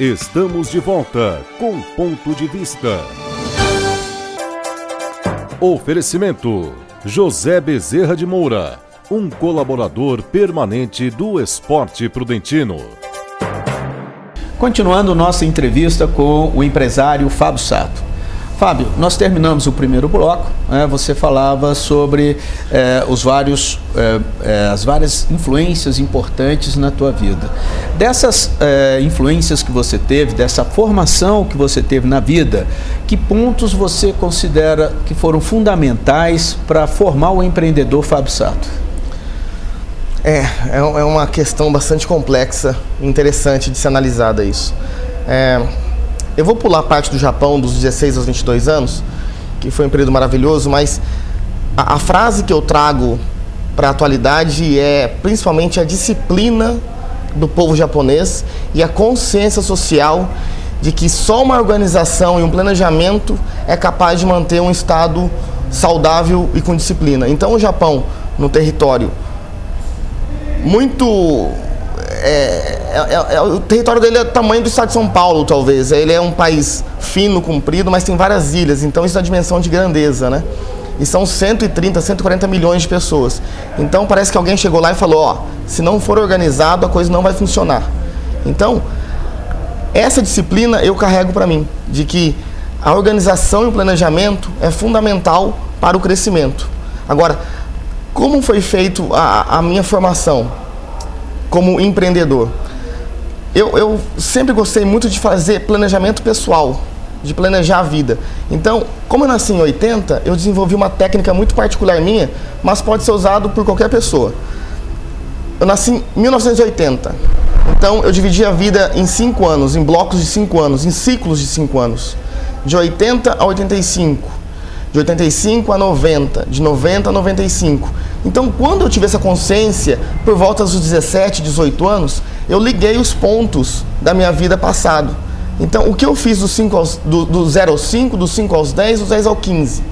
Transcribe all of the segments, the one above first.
Estamos de volta com Ponto de Vista. Oferecimento: José Bezerra de Moura, um colaborador permanente do Esporte Prudentino. Continuando nossa entrevista com o empresário Fábio Sato. Fábio, nós terminamos o primeiro bloco, você falava sobre as várias influências importantes na tua vida. Dessas influências que você teve, dessa formação que você teve na vida, que pontos você considera que foram fundamentais para formar o empreendedor Fábio Sato? É uma questão bastante complexa, interessante de ser analisada isso. Eu vou pular a parte do Japão, dos 16 aos 22 anos, que foi um período maravilhoso, mas a frase que eu trago para a atualidade é principalmente a disciplina do povo japonês e a consciência social de que só uma organização e um planejamento é capaz de manter um estado saudável e com disciplina. Então o Japão, no território muito... o território dele é do tamanho do estado de São Paulo, talvez. Ele é um país fino, comprido, mas tem várias ilhas, então isso é a dimensão de grandeza, né? E são 130, 140 milhões de pessoas. Então parece que alguém chegou lá e falou, ó, se não for organizado, a coisa não vai funcionar. Então, essa disciplina eu carrego para mim, de que a organização e o planejamento é fundamental para o crescimento. Agora, como foi feito a minha formação como empreendedor? Eu sempre gostei muito de fazer planejamento pessoal, de planejar a vida. Então, como eu nasci em 80, eu desenvolvi uma técnica muito particular minha, mas pode ser usado por qualquer pessoa. Eu nasci em 1980, então eu dividi a vida em 5 anos, em blocos de 5 anos, em ciclos de 5 anos. De 80 a 85, de 85 a 90, de 90 a 95. Então, quando eu tive essa consciência, por volta dos 17, 18 anos, eu liguei os pontos da minha vida passada. Então, o que eu fiz do 0 ao 5, do 5 aos 10, do 10 ao 15?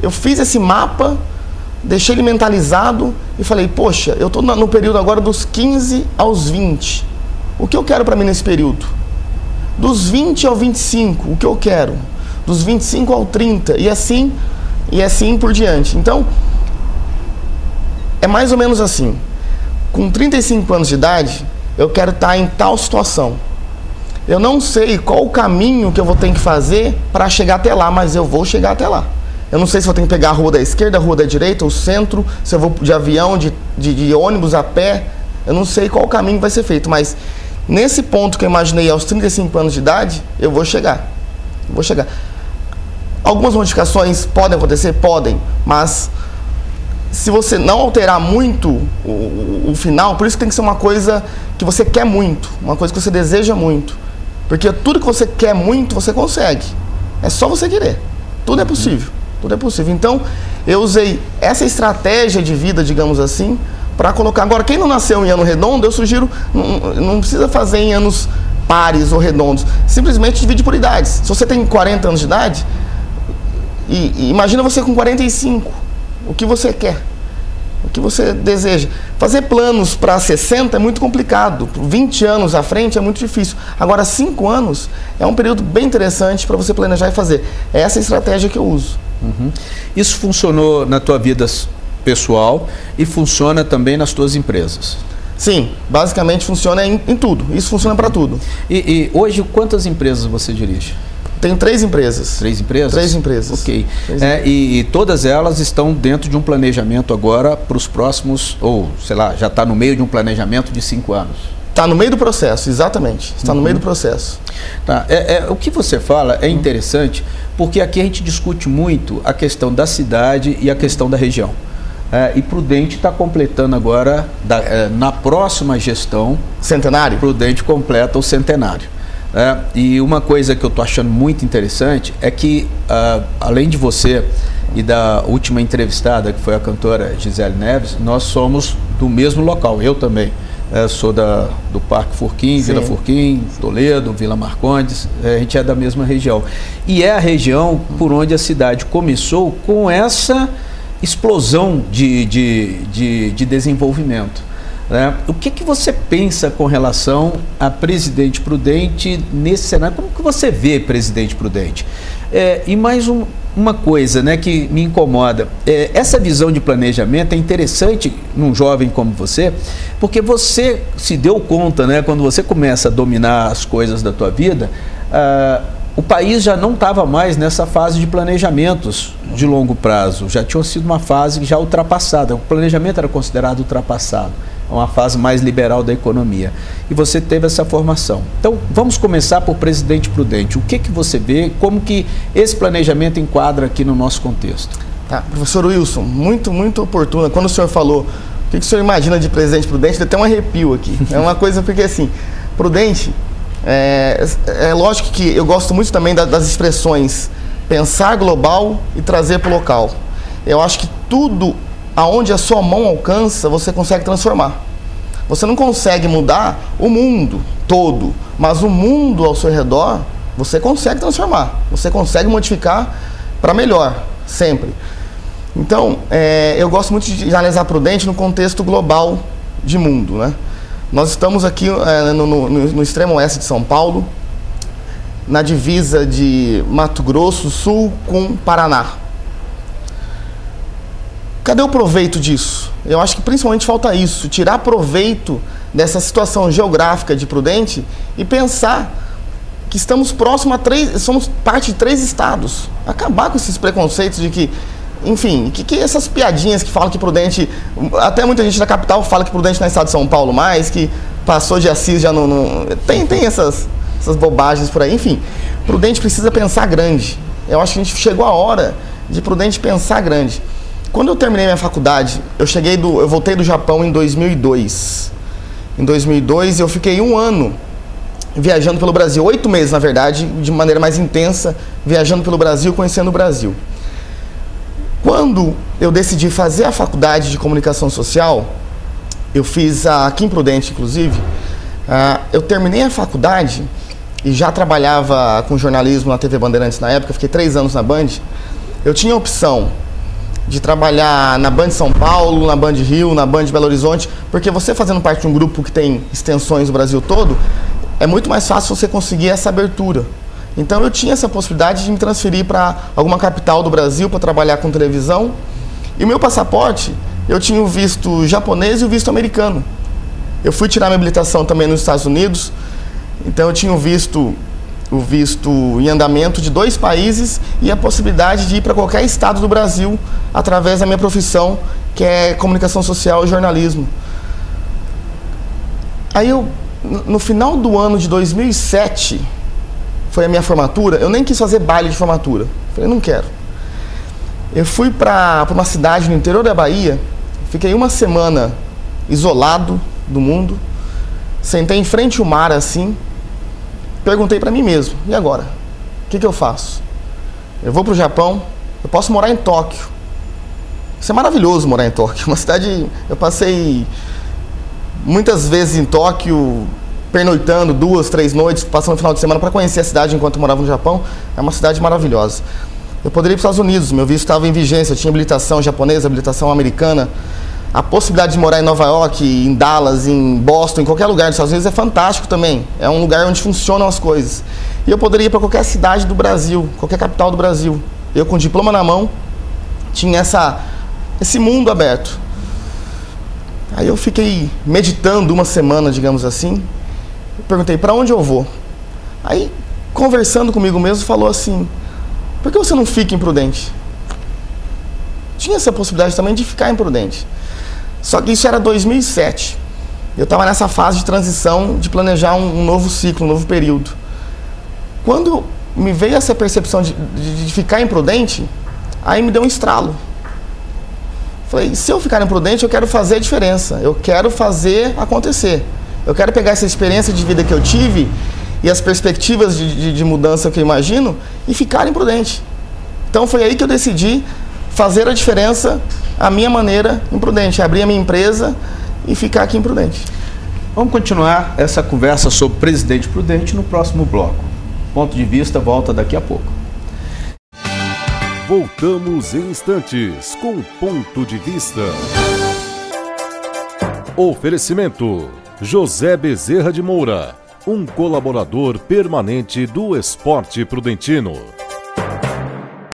Eu fiz esse mapa, deixei ele mentalizado e falei, poxa, eu estou no período agora dos 15 aos 20. O que eu quero para mim nesse período? Dos 20 ao 25, o que eu quero? Dos 25 ao 30, e assim por diante. Então, é mais ou menos assim. Com 35 anos de idade, eu quero estar em tal situação. Eu não sei qual o caminho que eu vou ter que fazer para chegar até lá, mas eu vou chegar até lá. Eu não sei se vou ter que pegar a rua da esquerda, a rua da direita, o centro, se eu vou de avião, de ônibus, a pé. Eu não sei qual o caminho vai ser feito, mas nesse ponto que eu imaginei aos 35 anos de idade, eu vou chegar. Vou chegar. Algumas modificações podem acontecer? Podem, mas se você não alterar muito o final, por isso que tem que ser uma coisa que você quer muito, uma coisa que você deseja muito. Porque tudo que você quer muito, você consegue. É só você querer. Tudo é possível. Tudo é possível. Então, eu usei essa estratégia de vida, digamos assim, para colocar. Agora, quem não nasceu em ano redondo, eu sugiro, não precisa fazer em anos pares ou redondos. Simplesmente divide por idades. Se você tem 40 anos de idade, e imagina você com 45. O que você quer? O que você deseja? Fazer planos para 60 é muito complicado. 20 anos à frente é muito difícil. Agora, 5 anos é um período bem interessante para você planejar e fazer. É essa estratégia que eu uso. Isso funcionou na tua vida pessoal e funciona também nas tuas empresas? Sim, basicamente funciona em tudo. Isso funciona para tudo. E hoje, quantas empresas você dirige? Tenho 3 empresas. 3 empresas? 3 empresas. Ok. E todas elas estão dentro de um planejamento agora para os próximos, ou sei lá, já está no meio de um planejamento de 5 anos? Está no meio do processo, exatamente. Está no meio do processo. Tá. O que você fala é interessante, porque aqui a gente discute muito a questão da cidade e a questão da região. E Prudente está completando agora, na próxima gestão... Centenário? Prudente completa o centenário. E uma coisa que eu estou achando muito interessante é que, além de você e da última entrevistada, que foi a cantora Gisele Neves, nós somos do mesmo local, eu também. Sou do Parque Furquim, Vila Furquim, Toledo, Vila Marcondes, a gente é da mesma região. E é a região por onde a cidade começou com essa explosão de desenvolvimento. né? O que você pensa com relação a Presidente Prudente nesse cenário? Como que você vê Presidente Prudente? E mais uma coisa, né, que me incomoda. Essa visão de planejamento é interessante num jovem como você, porque você se deu conta, né, quando você começa a dominar as coisas da tua vida, o país já não estava mais nessa fase de planejamentos de longo prazo, já tinha sido uma fase já ultrapassada, o planejamento era considerado ultrapassado, uma fase mais liberal da economia. E você teve essa formação. Então, vamos começar por Presidente Prudente. O que você vê, como que esse planejamento enquadra aqui no nosso contexto? Tá, professor Wilson, muito oportuna. Quando o senhor falou, o que o senhor imagina de Presidente Prudente, deu até um arrepio aqui. É uma coisa porque, assim, Prudente, é lógico que eu gosto muito também das expressões pensar global e trazer para o local. Eu acho que tudo aonde a sua mão alcança, você consegue transformar. Você não consegue mudar o mundo todo, mas o mundo ao seu redor, você consegue transformar. Você consegue modificar para melhor, sempre. Então, eu gosto muito de analisar Prudente no contexto global de mundo, né? Nós estamos aqui no extremo oeste de São Paulo, na divisa de Mato Grosso, Sul com Paraná. Cadê o proveito disso? Eu acho que principalmente falta isso, tirar proveito dessa situação geográfica de Prudente e pensar que estamos próximos somos parte de 3 estados. Acabar com esses preconceitos de que, enfim, que essas piadinhas que falam que Prudente, até muita gente da capital fala que Prudente não é estado de São Paulo mais, que passou de Assis já não tem essas bobagens por aí. Enfim, Prudente precisa pensar grande. Eu acho que a gente chegou a hora de Prudente pensar grande. Quando eu terminei minha faculdade, eu voltei do Japão em 2002. Em 2002 eu fiquei 1 ano viajando pelo Brasil, 8 meses na verdade, de maneira mais intensa, viajando pelo Brasil, conhecendo o Brasil. Quando eu decidi fazer a faculdade de comunicação social, eu fiz aqui em Prudente inclusive, eu terminei a faculdade e já trabalhava com jornalismo na TV Bandeirantes na época, fiquei 3 anos na Band. Eu tinha a opção de trabalhar na Band São Paulo, na Band Rio, na Band Belo Horizonte, porque você fazendo parte de um grupo que tem extensões no Brasil todo, é muito mais fácil você conseguir essa abertura. Então eu tinha essa possibilidade de me transferir para alguma capital do Brasil para trabalhar com televisão. E o meu passaporte, eu tinha o visto japonês e o visto americano. Eu fui tirar minha habilitação também nos Estados Unidos, então eu tinha o visto em andamento de 2 países e a possibilidade de ir para qualquer estado do Brasil através da minha profissão, que é comunicação social e jornalismo. Aí no final do ano de 2007, foi a minha formatura, eu nem quis fazer baile de formatura. Falei, não quero. Eu fui para uma cidade no interior da Bahia, fiquei 1 semana isolado do mundo, sentei em frente ao mar assim, perguntei para mim mesmo, e agora? O que eu faço? Eu vou para o Japão, eu posso morar em Tóquio. Isso é maravilhoso morar em Tóquio, uma cidade, eu passei muitas vezes em Tóquio, pernoitando 2, 3 noites, passando o final de semana para conhecer a cidade enquanto eu morava no Japão. É uma cidade maravilhosa. Eu poderia ir para os Estados Unidos, meu visto estava em vigência, eu tinha habilitação japonesa, habilitação americana. A possibilidade de morar em Nova York, em Dallas, em Boston, em qualquer lugar dos Estados Unidos é fantástico também. É um lugar onde funcionam as coisas. E eu poderia ir para qualquer cidade do Brasil, qualquer capital do Brasil. Eu com diploma na mão, tinha esse mundo aberto. Aí eu fiquei meditando 1 semana, digamos assim. Perguntei, para onde eu vou? Aí, conversando comigo mesmo, falou assim, por que você não fica em Prudente? Tinha essa possibilidade também de ficar em Prudente. Só que isso era 2007. Eu estava nessa fase de transição, de planejar um novo ciclo, um novo período. Quando me veio essa percepção de ficar em Prudente, aí me deu um estralo. Falei, se eu ficar em Prudente, eu quero fazer a diferença. Eu quero fazer acontecer. Eu quero pegar essa experiência de vida que eu tive e as perspectivas de mudança que eu imagino e ficar em Prudente. Então foi aí que eu decidi fazer a diferença à minha maneira em Prudente, abrir a minha empresa e ficar aqui em Prudente. Vamos continuar essa conversa sobre Presidente Prudente no próximo bloco. Ponto de Vista volta daqui a pouco. Voltamos em instantes com Ponto de Vista. Oferecimento: José Bezerra de Moura, um colaborador permanente do Esporte Prudentino.